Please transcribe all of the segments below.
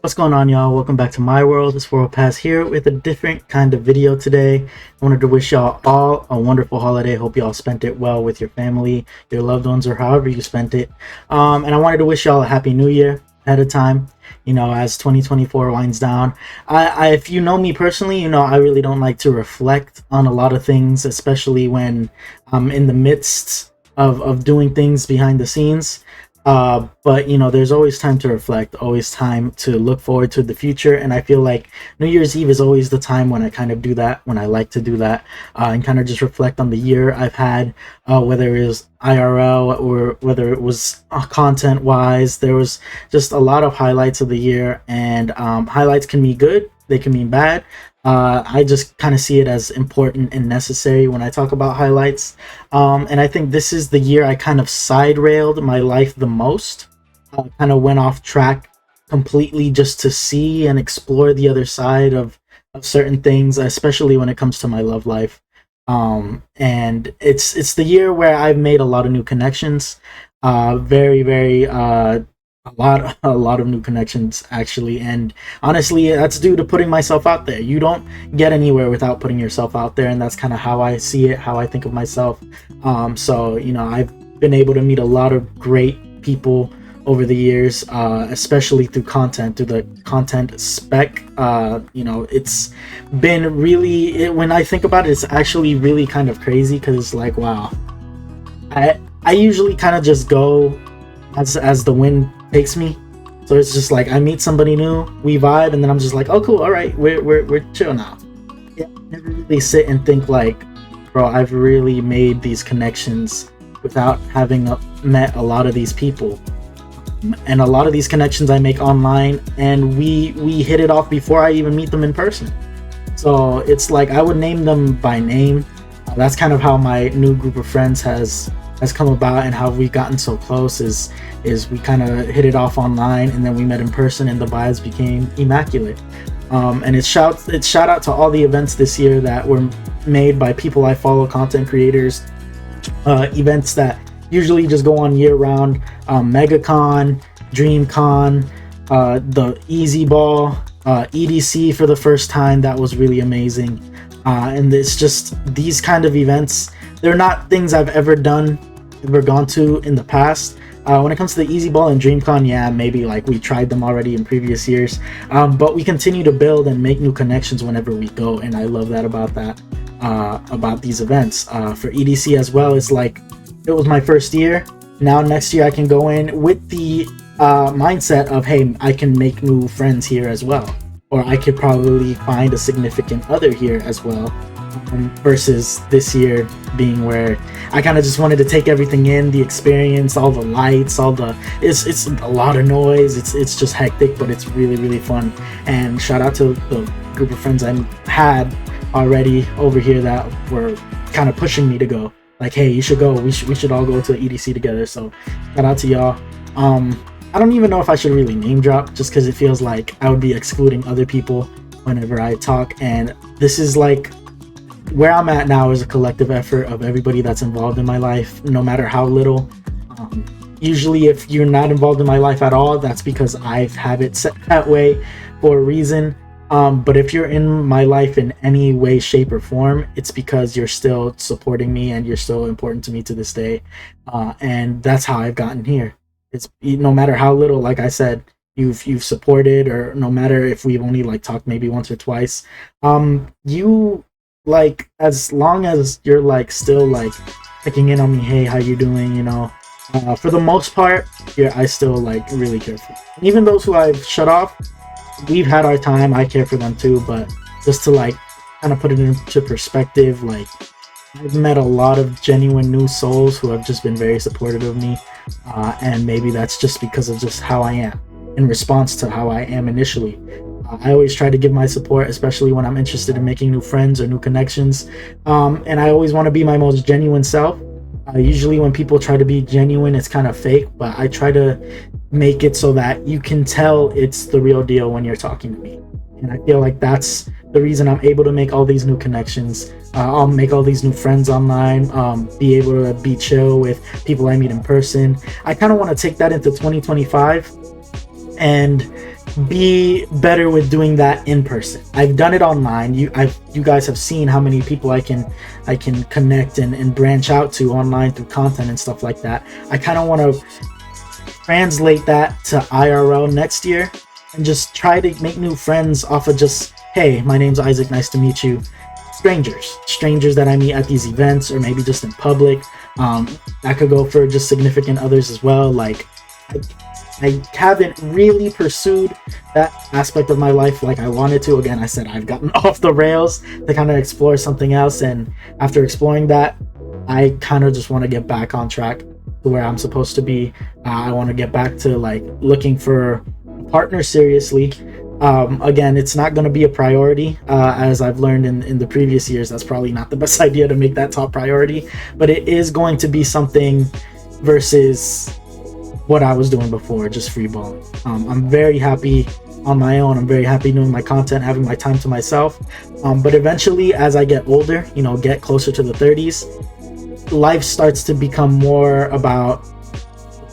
What's going on, y'all? Welcome back to my world. It's World Pass here with a different kind of video today. I wanted to wish y'all all a wonderful holiday. Hope y'all spent it well with your family, your loved ones, or however you spent it. And I wanted to wish y'all a happy new year ahead of time. As 2024 winds down. If you know me personally, I really don't like to reflect on a lot of things, especially when I'm in the midst of doing things behind the scenes. But there's always time to reflect, always time to look forward to the future, and I feel like New Year's Eve is always the time when I kind of do that, when I like to do that, and kind of just reflect on the year I've had, whether it was IRL or whether it was content wise. There was just a lot of highlights of the year, and highlights can be good, they can be bad. I just kind of see it as important and necessary when I talk about highlights. And I think this is the year I kind of side railed my life the most. Kind of went off track completely just to see and explore the other side of certain things, especially when it comes to my love life. And it's the year where I've made a lot of new connections. Very, very a lot of new connections actually, and honestly that's due to putting myself out there. You don't get anywhere without putting yourself out there, and that's kind of how I see it, how I think of myself. So I've been able to meet a lot of great people over the years, especially through the content spec. It's been when I think about it, it's actually really kind of crazy, because it's like, wow, I usually kind of just go as the wind takes me. So it's just like I meet somebody new, we vibe, and then I'm just like, oh cool, all right, we're chill now. Yeah, I never really sit and think like, bro, I've really made these connections without having met a lot of these people. And a lot of these connections I make online, and we hit it off before I even meet them in person. So it's like I would name them by name. That's kind of how my new group of friends has come about, and how we've gotten so close is we kind of hit it off online, and then we met in person, and the vibes became immaculate. And it's shout out to all the events this year that were made by people I follow, content creators, events that usually just go on year round. MegaCon, DreamCon, the Easy Ball, EDC for the first time, that was really amazing. And it's just these kind of events, they're not things I've ever gone to in the past. When it comes to the Easy Ball and DreamCon, yeah, maybe like we tried them already in previous years, but we continue to build and make new connections whenever we go, and I love that about these events. For EDC as well, it's like it was my first year. Now next year I can go in with the mindset of, hey, I can make new friends here as well, or I could probably find a significant other here as well. Versus this year being where I kind of just wanted to take everything in, the experience, all the lights, it's a lot of noise, it's just hectic, but it's really, really fun. And shout out to the group of friends I had already over here that were kind of pushing me to go, like, hey, you should go, we should all go to EDC together. So shout out to y'all. I don't even know if I should really name drop, just because it feels like I would be excluding other people whenever I talk, and this is like where I'm at now is a collective effort of everybody that's involved in my life, no matter how little. Usually if you're not involved in my life at all, that's because I've had it set that way for a reason. But if you're in my life in any way, shape, or form, it's because you're still supporting me and you're still important to me to this day. And that's how I've gotten here. It's no matter how little, like I said, you've supported, or no matter if we've only like talked maybe once or twice. You, like, as long as you're like still like checking in on me, hey, how you doing, for the most part, yeah, I still like really care for you. And even those who I've shut off, we've had our time, I care for them too. But just to like kind of put it into perspective, like, I've met a lot of genuine new souls who have just been very supportive of me, and maybe that's just because of just how I am, in response to how I am initially. I always try to give my support, especially when I'm interested in making new friends or new connections. And I always want to be my most genuine self. Usually when people try to be genuine, it's kind of fake, but I try to make it so that you can tell it's the real deal when you're talking to me. And I feel like that's the reason I'm able to make all these new connections. I'll make all these new friends online, be able to be chill with people I meet in person. I kind of want to take that into 2025 and be better with doing that in person. I've done it online. You guys have seen how many people I can connect and branch out to online through content and stuff like that. I kind of want to translate that to IRL next year and just try to make new friends off of just, hey, my name's Isaac, nice to meet you. Strangers that I meet at these events, or maybe just in public. That could go for just significant others as well. Like, I haven't really pursued that aspect of my life like I wanted to. Again, I said I've gotten off the rails to kind of explore something else, and after exploring that, I kind of just want to get back on track to where I'm supposed to be. I want to get back to like looking for a partner seriously. Again, it's not going to be a priority, as I've learned in the previous years. That's probably not the best idea to make that top priority, but it is going to be something versus what I was doing before, just free balling. I'm very happy on my own. I'm very happy doing my content, having my time to myself. But eventually, as I get older, get closer to the 30s, life starts to become more about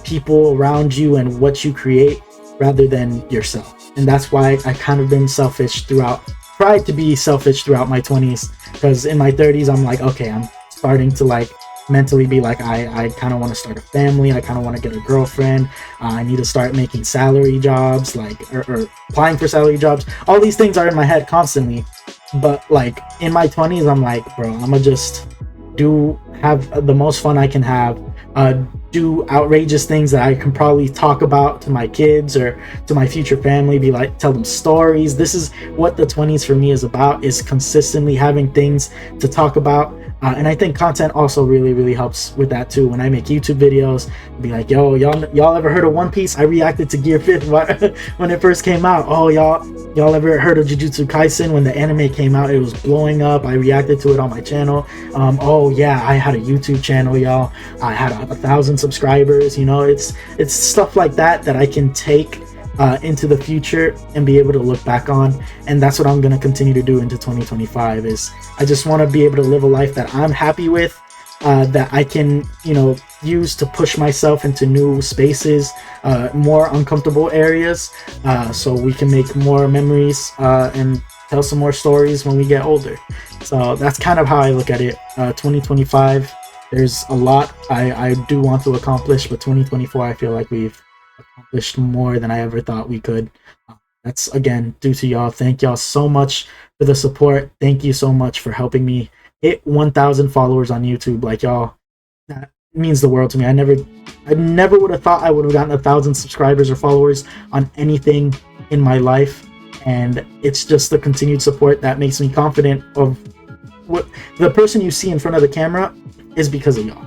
people around you and what you create rather than yourself. And that's why I kind of been tried to be selfish throughout my 20s, because in my 30s, I'm like, okay, I'm starting to like mentally be like, I kind of want to start a family. I kind of want to get a girlfriend. I need to start making salary jobs, like, or applying for salary jobs. All these things are in my head constantly. But like in my 20s, I'm like, bro, I'm gonna just have the most fun I can have, do outrageous things that I can probably talk about to my kids or to my future family, be like, tell them stories. This is what the 20s for me is about, is consistently having things to talk about. And I think content also really, really helps with that too. When I make YouTube videos, be like, yo, y'all ever heard of One Piece? I reacted to Gear 5th when it first came out. Oh, y'all ever heard of Jujutsu Kaisen? When the anime came out, it was blowing up. I reacted to it on my channel. Oh yeah, I had a YouTube channel, y'all. I had 1,000 subscribers. It's stuff like that I can take into the future and be able to look back on. And that's what I'm going to continue to do into 2025. Is I just want to be able to live a life that I'm happy with, that I can use to push myself into new spaces, more uncomfortable areas, so we can make more memories and tell some more stories when we get older. So that's kind of how I look at it. 2025, there's a lot I do want to accomplish, but 2024, I feel like we've accomplished more than I ever thought we could. That's again due to y'all. Thank y'all so much for the support. Thank you so much for helping me hit 1,000 followers on YouTube. Like, y'all, that means the world to me. I never would have thought I would have gotten 1,000 subscribers or followers on anything in my life, and it's just the continued support that makes me confident of what the person you see in front of the camera is because of y'all.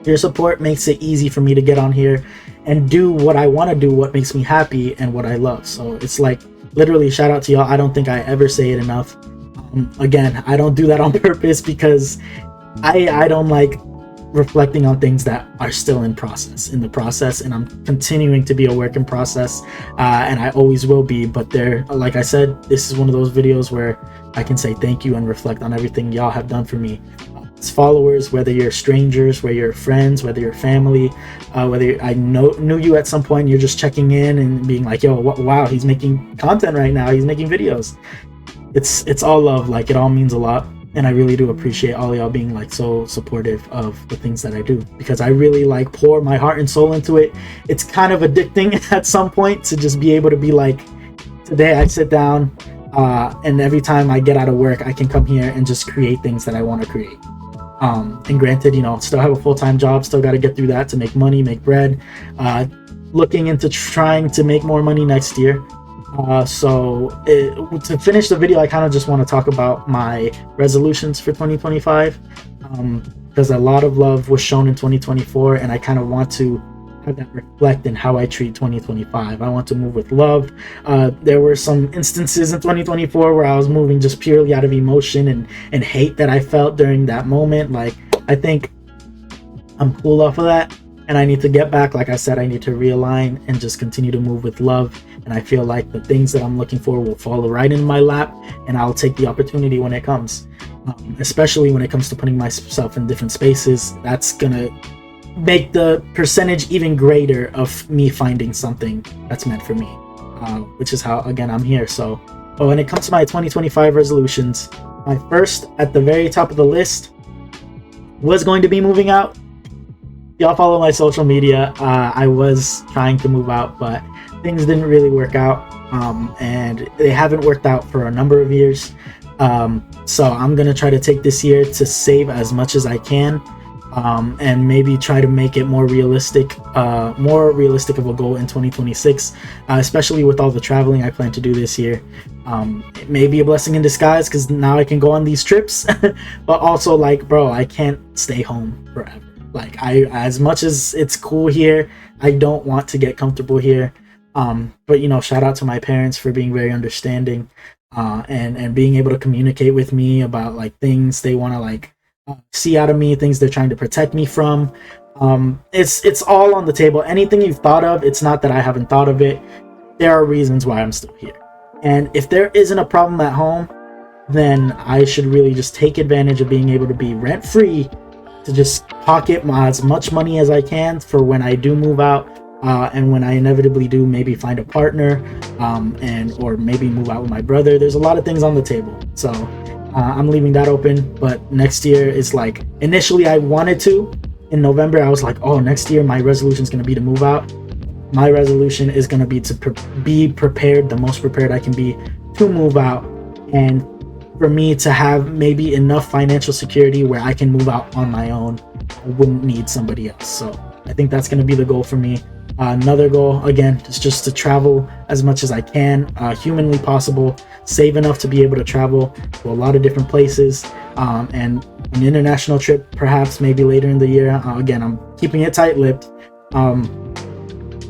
Your support makes it easy for me to get on here and do what I want to do, what makes me happy and what I love. So it's like, literally, shout out to y'all. I don't think I ever say it enough. Again, I don't do that on purpose, because I don't like reflecting on things that are still in the process, and I'm continuing to be a work in process, and I always will be. But like I said, this is one of those videos where I can say thank you and reflect on everything y'all have done for me. As followers, whether you're strangers, whether you're friends, whether you're family, whether I knew you at some point, you're just checking in and being like, yo, wow, he's making content right now, he's making videos. It's all love. Like, it all means a lot, and I really do appreciate all y'all being like so supportive of the things that I do, because I really like pour my heart and soul into it. It's kind of addicting at some point to just be able to be like, today I sit down, and every time I get out of work, I can come here and just create things that I want to create. And granted, still have a full-time job, still got to get through that to make money, make bread, looking into trying to make more money next year. To finish the video, I kind of just want to talk about my resolutions for 2025, because a lot of love was shown in 2024, and I kind of want to have that reflect in how I treat 2025. I want to move with love. There were some instances in 2024 where I was moving just purely out of emotion and hate that I felt during that moment. Like, I think I'm cool off of that, and I need to get back. Like I said, I need to realign and just continue to move with love. And I feel like the things that I'm looking for will fall right in my lap, and I'll take the opportunity when it comes. Especially when it comes to putting myself in different spaces. That's gonna make the percentage even greater of me finding something that's meant for me. which is how, again, I'm here. So, but when it comes to my 2025 resolutions, my first at the very top of the list was going to be moving out. Y'all follow my social media. I was trying to move out, but things didn't really work out, and they haven't worked out for a number of years. So I'm gonna try to take this year to save as much as I can, and maybe try to make it more realistic of a goal in 2026, especially with all the traveling I plan to do this year. It may be a blessing in disguise because now I can go on these trips, but also, like, bro, I can't stay home forever. Like, as much as it's cool here, I don't want to get comfortable here. But you know, shout out to my parents for being very understanding, and being able to communicate with me about like things they want to like see out of me, things they're trying to protect me from. It's all on the table. Anything you've thought of, it's not that I haven't thought of it. There are reasons why I'm still here. And if there isn't a problem at home, then I should really just take advantage of being able to be rent free, to just pocket as much money as I can for when I do move out, and when I inevitably do maybe find a partner, or maybe move out with my brother. There's a lot of things on the table, so I'm leaving that open. But next year is like, initially I wanted to, in November I was like, oh, next year my resolution is going to be to move out. My resolution is going to be to be prepared, the most prepared I can be to move out, and for me to have maybe enough financial security where I can move out on my own. I wouldn't need somebody else. So I think that's going to be the goal for me. Another goal, again, is just to travel as much as I can, humanly possible, save enough to be able to travel to a lot of different places, and an international trip perhaps maybe later in the year. Again, I'm keeping it tight-lipped.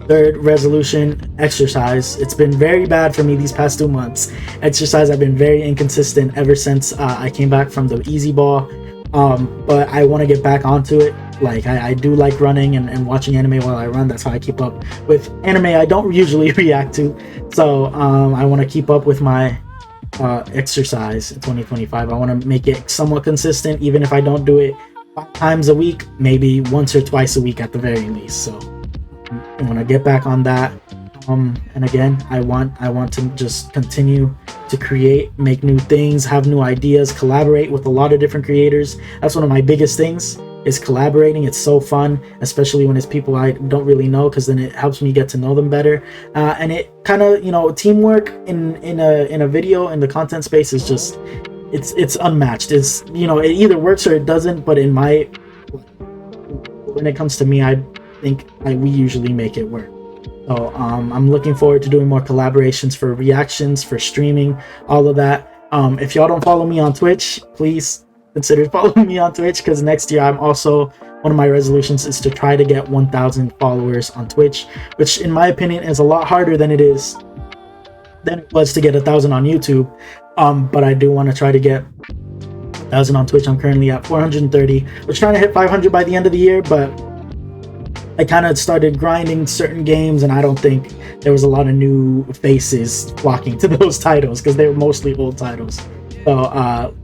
Third resolution, exercise. It's been very bad for me these past 2 months. Exercise, I've been very inconsistent ever since I came back from the easy ball, but I want to get back onto it. Like, I do like running and watching anime while I run. That's how I keep up with anime I don't usually react to. So I want to keep up with my exercise in 2025. I want to make it somewhat consistent, even if I don't do it 5 times a week, maybe once or twice a week at the very least. So I want to get back on that. And again, I want to just continue to create, make new things, have new ideas, collaborate with a lot of different creators. That's one of my biggest things, is collaborating. It's so fun, especially when it's people I don't really know, because then it helps me get to know them better. And it kind of, you know, teamwork in a video, in the content space, is just, it's unmatched. It's, you know, it either works or it doesn't. But when it comes to me, I think we usually make it work. So I'm looking forward to doing more collaborations for reactions, for streaming, all of that. If y'all don't follow me on Twitch, please consider following me on Twitch, because next year I'm also, one of my resolutions is to try to get 1,000 followers on Twitch, which in my opinion is a lot harder than it was to get 1,000 on YouTube. But I do want to try to get 1,000 on Twitch. I'm currently at 430. We're trying to hit 500 by the end of the year, but I kind of started grinding certain games, and I don't think there was a lot of new faces flocking to those titles, because they were mostly old titles. So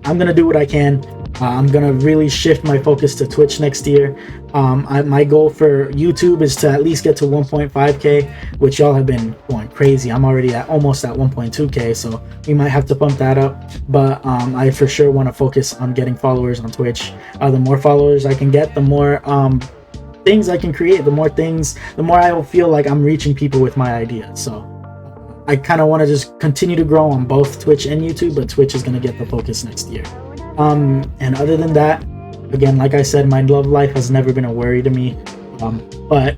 I'm gonna do what I can. I'm gonna really shift my focus to Twitch next year. My goal for YouTube is to at least get to 1.5k, which y'all have been going crazy. I'm already almost at 1.2k, so we might have to bump that up. But I for sure want to focus on getting followers on Twitch. The more followers I can get, the more things I can create, the more I will feel like I'm reaching people with my ideas. So I kind of want to just continue to grow on both Twitch and YouTube, but Twitch is going to get the focus next year. And other than that, again, like I said, my love life has never been a worry to me, but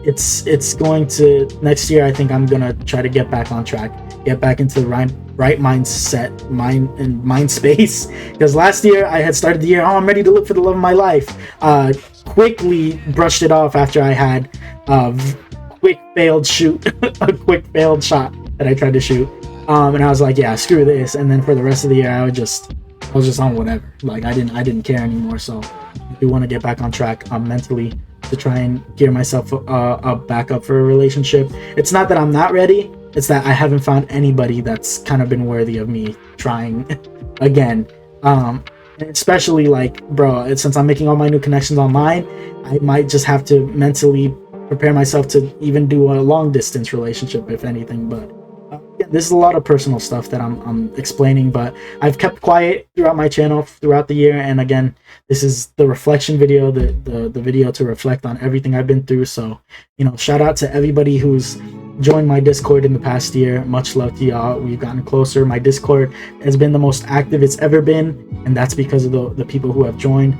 it's going to, next year I think I'm going to try to get back on track, get back into the right mindset, mind space, because last year I had started the year, oh, I'm ready to look for the love of my life, quickly brushed it off after I had a quick failed shot that I tried to shoot, and I was like, yeah, screw this. And then for the rest of the year I was just on whatever. Like, I didn't care anymore. So I do want to get back on track mentally, to try and gear myself back up for a relationship. It's not that I'm not ready, it's that I haven't found anybody that's kind of been worthy of me trying again. Especially, like, bro, since I'm making all my new connections online, I might just have to mentally prepare myself to even do a long distance relationship, if anything. But yeah, this is a lot of personal stuff that I'm explaining, but I've kept quiet throughout my channel throughout the year. And again, this is the reflection video, the video to reflect on everything I've been through. So, you know, shout out to everybody who's joined my Discord in the past year. Much love to y'all. We've gotten closer. My Discord has been the most active it's ever been, and that's because of the people who have joined.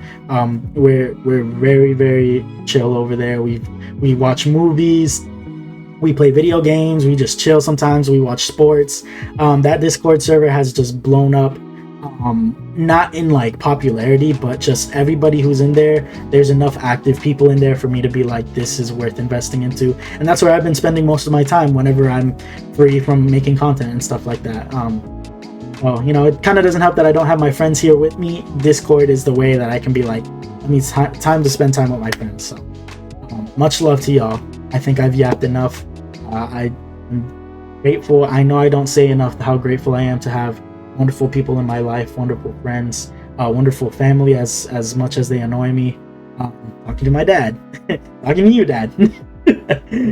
We're very, very chill over there. We watch movies, we play video games, we just chill sometimes, we watch sports. That Discord server has just blown up, not in like popularity, but just everybody who's in there, there's enough active people in there for me to be like, this is worth investing into. And that's where I've been spending most of my time whenever I'm free from making content and stuff like that. Well, you know, it kind of doesn't help that I don't have my friends here with me. Discord is the way that I can be like, I need time to spend time with my friends. So much love to y'all. I think I've yapped enough. I'm grateful. I know I don't say enough how grateful I am to have wonderful people in my life, wonderful friends, wonderful family, as much as they annoy me. Talking to my dad. Talking to you, Dad.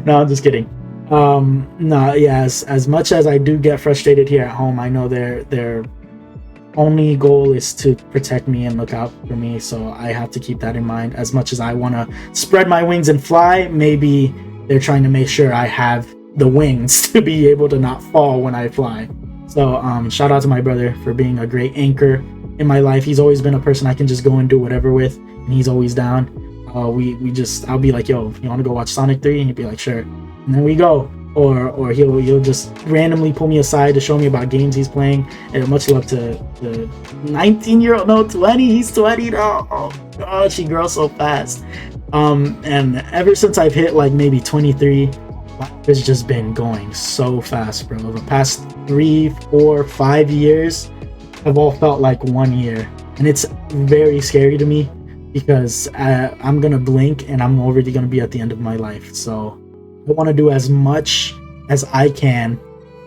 No, I'm just kidding. No, yeah, as much as I do get frustrated here at home, I know their only goal is to protect me and look out for me, so I have to keep that in mind. As much as I want to spread my wings and fly, maybe they're trying to make sure I have the wings to be able to not fall when I fly. So shout out to my brother for being a great anchor in my life. He's always been a person I can just go and do whatever with, and he's always down. I'll be like, yo, you want to go watch Sonic 3? And he'd be like, sure. And then we go. Or he'll just randomly pull me aside to show me about games he's playing. And much love to the 19-year-old, no, 20, he's 20 now. Oh gosh, he grows so fast. And ever since I've hit like maybe 23, life has just been going so fast, bro. The past 3, 4, 5 years have all felt like 1 year. And it's very scary to me because I'm gonna blink and I'm already gonna be at the end of my life. So I want to do as much as I can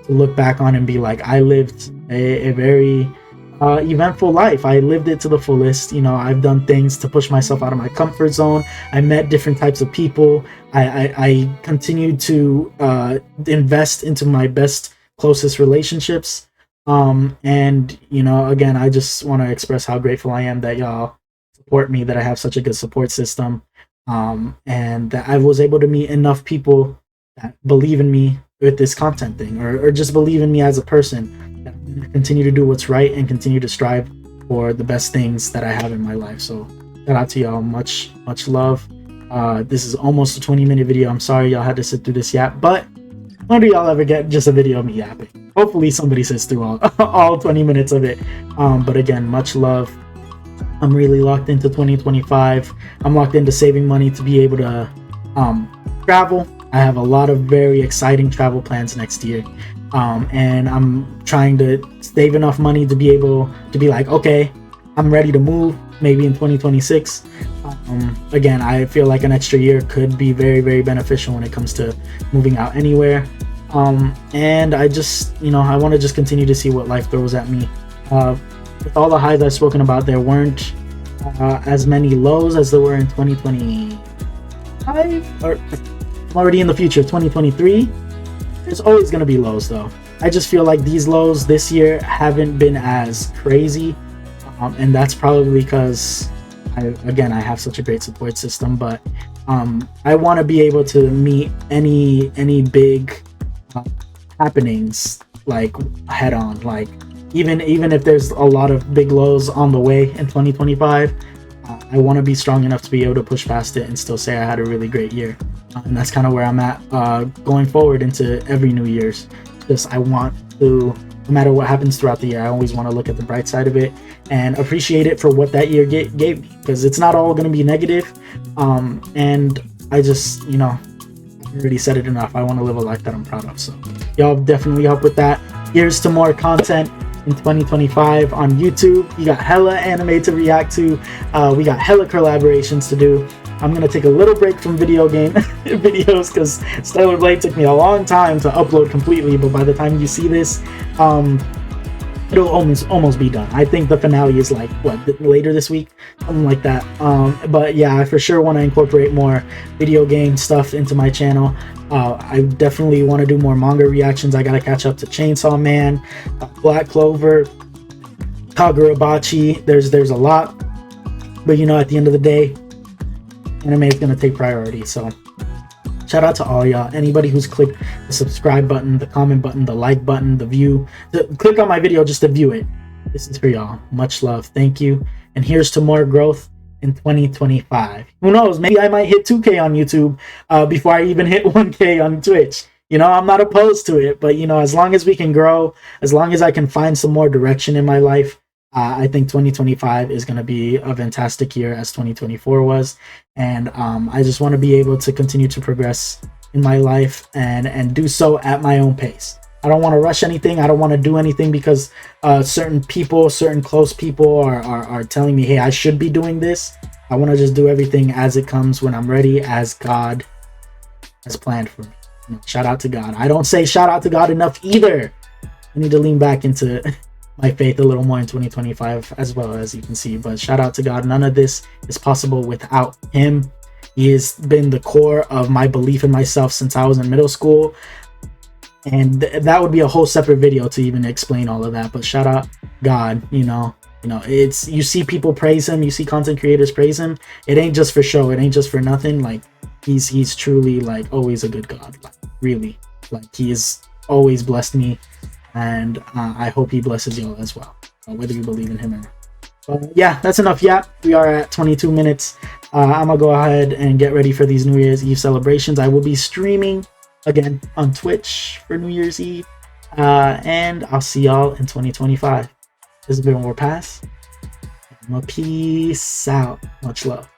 to look back on and be like, I lived a very eventful life. I lived it to the fullest. You know, I've done things to push myself out of my comfort zone. I met different types of people. I continued to invest into my best, closest relationships. And, you know, again, I just want to express how grateful I am that y'all support me, that I have such a good support system. And that I was able to meet enough people that believe in me with this content thing, or just believe in me as a person, that I'm gonna continue to do what's right and continue to strive for the best things that I have in my life. So shout out to y'all. Much love. This is almost a 20-minute video. I'm sorry y'all had to sit through this yap, but when do y'all ever get just a video of me yapping? Hopefully somebody sits through all 20 minutes of it. But again, much love. I'm really locked into 2025. I'm locked into saving money to be able to travel. I have a lot of very exciting travel plans next year. And I'm trying to save enough money to be able to be like, okay, I'm ready to move maybe in 2026. Again, I feel like an extra year could be very, very beneficial when it comes to moving out anywhere. And I just, you know, I want to just continue to see what life throws at me. With all the highs I've spoken about, there weren't as many lows as there were in 2025, or I'm already in the future, 2023. There's always going to be lows though. I just feel like these lows this year haven't been as crazy, and that's probably because I have such a great support system. But I want to be able to meet any big happenings like head on, like even if there's a lot of big lows on the way in 2025, I want to be strong enough to be able to push past it and still say I had a really great year. And that's kind of where I'm at going forward into every New Year's. Just I want to, no matter what happens throughout the year, I always want to look at the bright side of it and appreciate it for what that year gave me, because it's not all going to be negative. And I just, you know, I already said it enough. I want to live a life that I'm proud of. So y'all definitely help with that. Here's to more content in 2025 on YouTube. We got hella anime to react to. We got hella collaborations to do. I'm gonna take a little break from video game videos because Stellar Blade took me a long time to upload completely, but by the time you see this, it'll almost be done. I think the finale is like what, later this week, something like that. But yeah, I for sure want to incorporate more video game stuff into my channel. I definitely want to do more manga reactions. I gotta catch up to Chainsaw Man, Black Clover, Kagurabachi. There's a lot, but you know, at the end of the day, anime is gonna take priority. So shout out to all y'all. Anybody who's clicked the subscribe button, the comment button, the like button, the view, click on my video just to view it. This is for y'all. Much love. Thank you. And here's to more growth in 2025. Who knows? Maybe I might hit 2K on YouTube before I even hit 1K on Twitch. You know, I'm not opposed to it, but you know, as long as we can grow, as long as I can find some more direction in my life, I think 2025 is going to be a fantastic year as 2024 was. And I just want to be able to continue to progress in my life and do so at my own pace. I don't want to rush anything. I don't want to do anything because certain people, certain close people are telling me, hey, I should be doing this. I want to just do everything as it comes when I'm ready, as God has planned for me. Shout out to God. I don't say shout out to God enough either. I need to lean back into my faith a little more in 2025 as well, as you can see. But shout out to God. None of this is possible without him. He has been the core of my belief in myself since I was in middle school. And that would be a whole separate video to even explain all of that. But shout out God, you know, it's, you see people praise him, you see content creators praise him. It ain't just for show, it ain't just for nothing. Like he's truly like always a good God. Like really, like he has always blessed me, and I hope he blesses you all as well, whether you believe in him or not. But yeah, that's enough yap. We are at 22 minutes. I'm gonna go ahead and get ready for these New Year's Eve celebrations. I will be streaming again on Twitch for New Year's Eve, and I'll see y'all in 2025. This has been Warpass. Peace out. Much love.